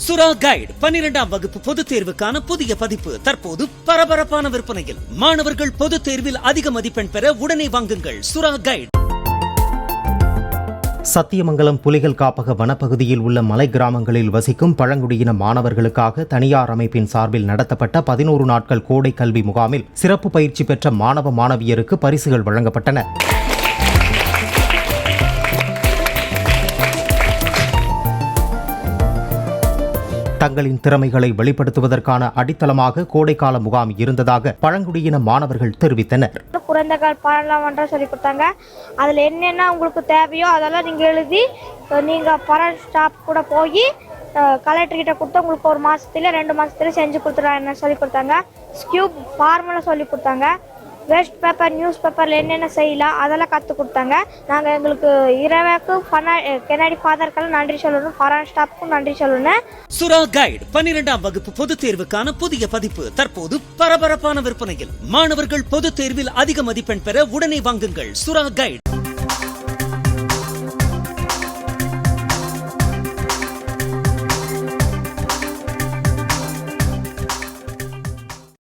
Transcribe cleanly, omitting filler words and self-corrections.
சுறா கைடு 12ஆம் வகுப்பு பொதுத் தேர்வுக்கான புதிய பதிப்பு தற்போது பரபரப்பான விற்பனையில். மாணவர்கள் பொதுத் தேர்வில் அதிக மதிப்பெண் பெற உடனே வாங்குங்கள் சுறா கைடு. சத்தியமங்கலம் புலிகள் காப்பக வனப்பகுதியில் உள்ள மலை கிராமங்களில் வசிக்கும் பழங்குடியின மாணவர்களுக்காக தனியார் அமைப்பின் சார்பில் நடத்தப்பட்ட 11 நாட்கள் கோடை கல்வி முகாமில் சிறப்பு பயிற்சி பெற்ற மாணவ மாணவியருக்கு பரிசுகள் வழங்கப்பட்டன. தங்களின் திறமைகளை வெளிப்படுத்துவதற்கான அடித்தளமாக கோடைக்கால முகாம் இருந்ததாக பழங்குடியின மாணவர்கள் தெரிவித்தனர். குழந்தைகள் பாராளுமன்றம் சொல்லி கொடுத்தாங்க. அதில் என்னென்ன உங்களுக்கு தேவையோ அதெல்லாம் நீங்கள் எழுதி நீங்கள் பரன் ஸ்டாப் கூட போய் கலெக்டர்கிட்ட கொடுத்து உங்களுக்கு 1 மாதத்துல 2 மாதத்துல செஞ்சு கொடுத்துருவாங்க சொல்லி கொடுத்தாங்க. ஸ்கியூப் ஃபார்முலா சொல்லி கொடுத்தாங்க. வேஸ்ட் பேப்பர் நியூஸ் பேப்பரில் என்னென்ன செய்யலாம் அதெல்லாம் கற்றுக் கொடுத்தாங்க. நாங்கள் எங்களுக்கு இரவுக்கு கெனடி ஃபாதருக்கெல்லாம் நன்றி சொல்லணும், பரான் ஸ்டாஃப்க்கும் நன்றி சொல்லணும். சுறா கைடு 12ஆம் வகுப்பு பொதுத் தேர்வுக்கான புதிய பதிப்பு தற்போது பரபரப்பான விற்பனையில். மாணவர்கள் பொதுத் தேர்வில் அதிக மதிப்பெண் பெற உடனே வாங்குங்கள் சுறா கைடு.